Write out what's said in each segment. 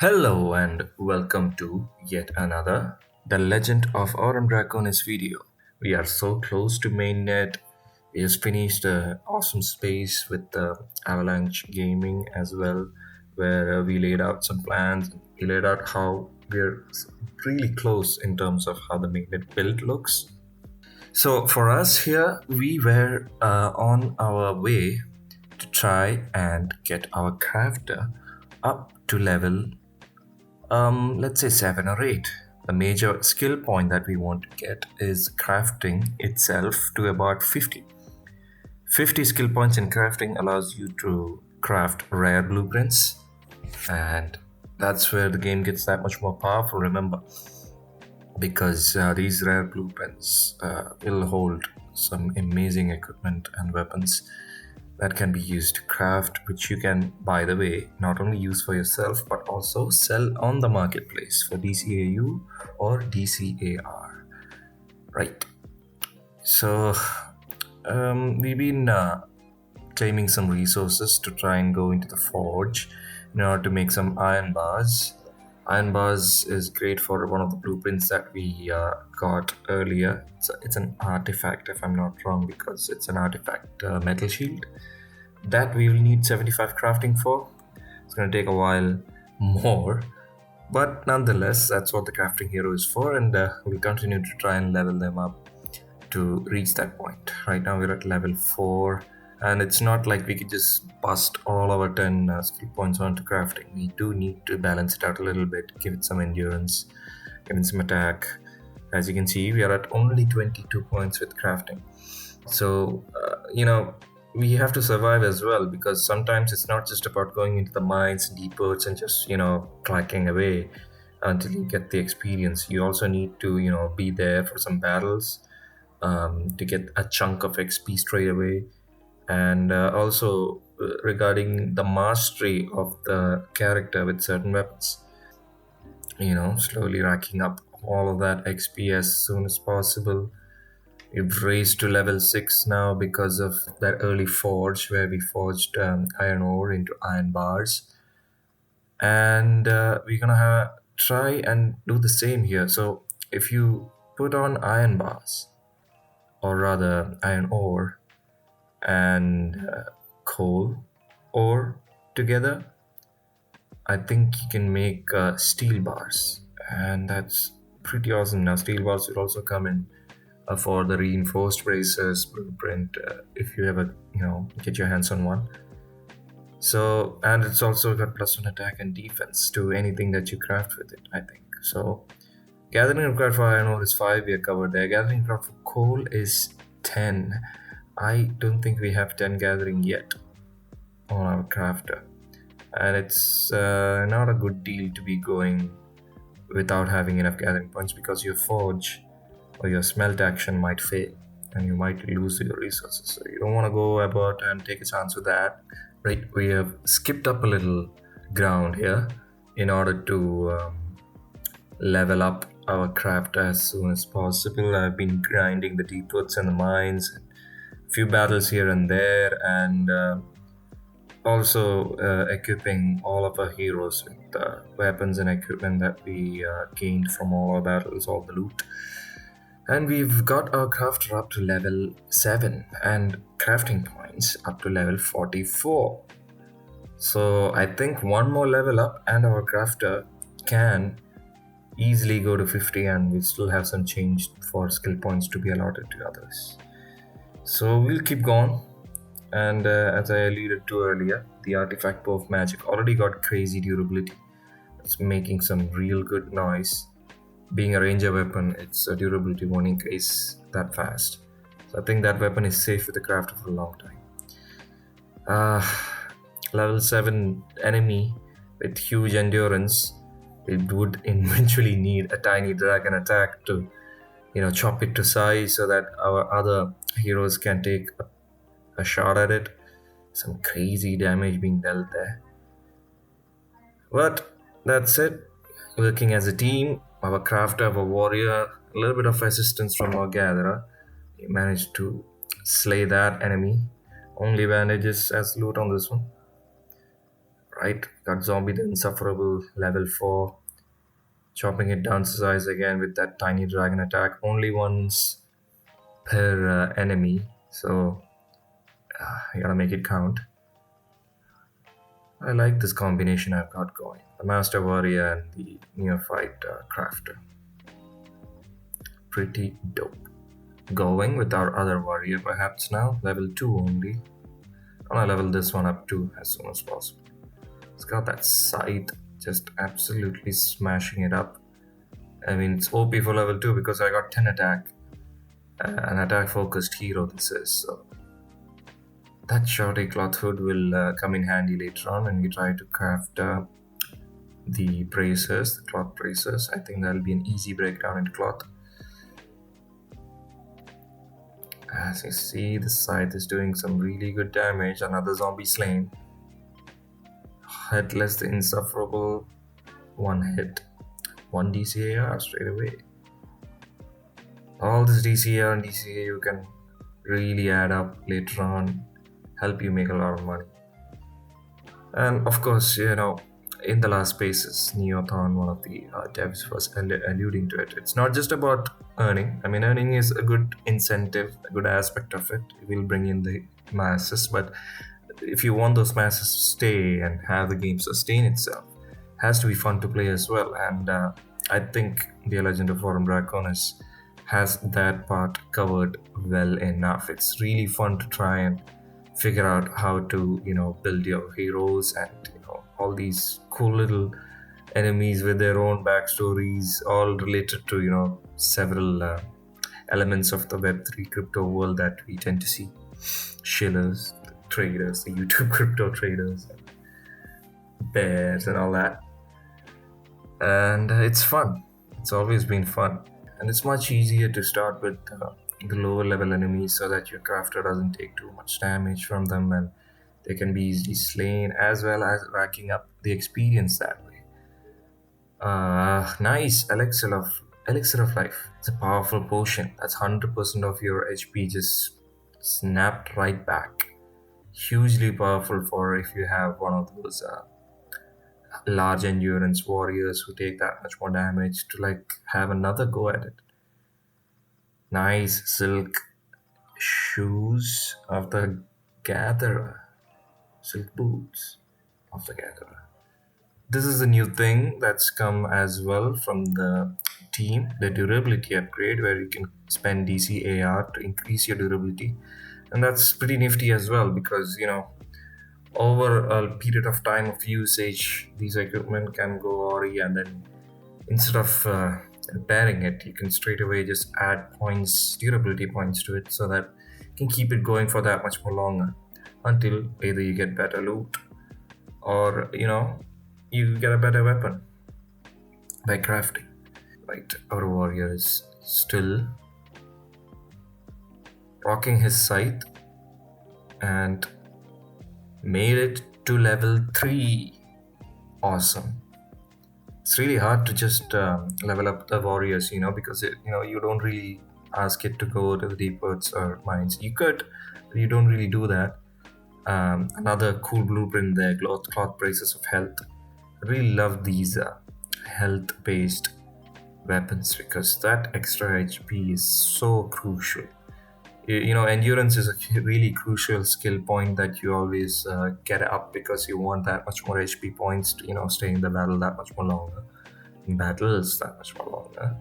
Hello and welcome to yet another The Legend of Autumn Draconis video. We are so close to mainnet. We just finished an awesome space with Avalanche Gaming as well, where we laid out some plans. We laid out how we're really close in terms of how the mainnet build looks. So for us here, we were on our way to try and get our crafter up to level let's say 7 or 8. The major skill point that we want to get is crafting itself to about 50. 50 skill points in crafting allows you to craft rare blueprints, and that's where the game gets that much more powerful, remember, because these rare blueprints will hold some amazing equipment and weapons that can be used to craft, which you can, by the way, not only use for yourself but also sell on the marketplace for DCAU or DCAR. Right. So, we've been claiming some resources to try and go into the forge in order to make some iron bars. Iron bars is great for one of the blueprints that we got earlier. It's an artifact, if I'm not wrong, because it's an artifact metal shield that we will need 75 crafting for. It's going to take a while more, but nonetheless, that's what the crafting hero is for, and we'll continue to try and level them up to reach that point. Right now, we're at level 4, and it's not like we could just bust all our 10 skill points onto crafting. We do need to balance it out a little bit, give it some endurance, give it some attack. As you can see, we are at only 22 points with crafting. So, we have to survive as well, because sometimes it's not just about going into the mines and depots and just clacking away until you get the experience. You also need to be there for some battles to get a chunk of XP straight away. And also regarding the mastery of the character with certain weapons, slowly racking up all of that XP as soon as possible. We've raised to level 6 now because of that early forge where we forged iron ore into iron bars. And we're gonna try and do the same here. So if you put on iron bars, or rather iron ore and coal ore together, I think you can make steel bars, and that's pretty awesome. Now steel bars will also come in for the reinforced bracers blueprint if you ever get your hands on one. So, and it's also got +1 attack and defense to anything that you craft with it, I think. So gathering required for iron ore is 5, we are covered there. Gathering required for coal is 10. I don't think we have 10 gathering yet on our crafter, and it's not a good deal to be going without having enough gathering points, because your forge or your smelt action might fail and you might lose your resources. So you don't want to go about and take a chance with that. Right, we have skipped up a little ground here in order to level up our craft as soon as possible. I've been grinding the depots and the mines, a few battles here and there, and also equipping all of our heroes with weapons and equipment that we gained from all our battles, all the loot. And we've got our crafter up to level 7 and crafting points up to level 44. So I think one more level up and our crafter can easily go to 50, and we still have some change for skill points to be allotted to others. So we'll keep going. And as I alluded to earlier, the artifact bow of magic already got crazy durability. It's making some real good noise. Being a ranger weapon, its durability won't increase that fast. So I think that weapon is safe with the crafter for a long time. Level 7 enemy with huge endurance, it would eventually need a tiny dragon attack to chop it to size so that our other heroes can take a shot at it. Some crazy damage being dealt there. But that's it. Working as a team, our crafter, our warrior, a little bit of assistance from our gatherer, we managed to slay that enemy. Only bandages as loot on this one. Right, got zombie the insufferable level 4, chopping it down to size again with that tiny dragon attack only once per enemy, so you gotta make it count. I like this combination I've got going, the master warrior and the neophyte crafter. Pretty dope. Going with our other warrior perhaps now, level 2 only. I wanna level this one up too as soon as possible. It's got that scythe, just absolutely smashing it up. I mean, it's OP for level 2 because I got 10 attack. An attack focused hero this is, so that shorty cloth hood will come in handy later on when we try to craft the braces, the cloth braces. I think that'll be an easy breakdown into cloth. As you see, the scythe is doing some really good damage. Another zombie slain. Headless, the insufferable. One hit. 1 DCAR straight away. All this DCAR and DCA you can really add up later on, help you make a lot of money. And of course, in the last spaces, Neothon, one of the devs, was alluding to it. It's not just about earning. I mean, earning is a good incentive, a good aspect of it. It will bring in the masses, but if you want those masses to stay and have the game sustain itself, it has to be fun to play as well. And I think The Legend of Aurum Draconis has that part covered well enough. It's really fun to try and figure out how to build your heroes and all these cool little enemies with their own backstories, all related to several elements of the Web3 crypto world that we tend to see. Shillers, the traders, the YouTube crypto traders, bears, and all that. And it's fun. It's always been fun, and it's much easier to start with the lower level enemies so that your crafter doesn't take too much damage from them and they can be easily slain, as well as racking up the experience that way. Nice elixir of life. It's a powerful potion. That's 100% of your HP just snapped right back. Hugely powerful for if you have one of those large endurance warriors who take that much more damage to have another go at it. Nice silk shoes of the gatherer. Silk boots of the gatherer. This is a new thing that's come as well from the team, the durability upgrade, where you can spend DCAR to increase your durability. And that's pretty nifty as well because, over a period of time of usage, these equipment can go awry, and then instead of repairing it, you can straight away just add points, durability points to it, so that you can keep it going for that much more longer until either you get better loot or you get a better weapon by crafting. Right, our warrior is still rocking his scythe and made it to level 3. Awesome. It's really hard to just level up the warriors, because you don't really ask it to go to the deep woods or mines. You could, but you don't really do that. Another cool blueprint there, cloth braces of health. I really love these health-based weapons because that extra HP is so crucial. Endurance is a really crucial skill point that you always get up because you want that much more HP points to stay in the battle that much more longer. In battles that much more longer.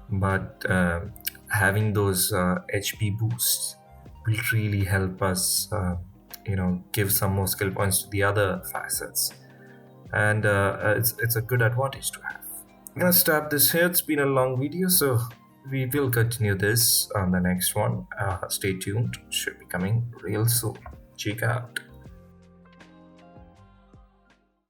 But having those HP boosts will really help us give some more skill points to the other facets, and it's a good advantage to have. I'm gonna stop this here. It's been a long video, so we will continue this on the next one. Stay tuned, should be coming real soon. Check out.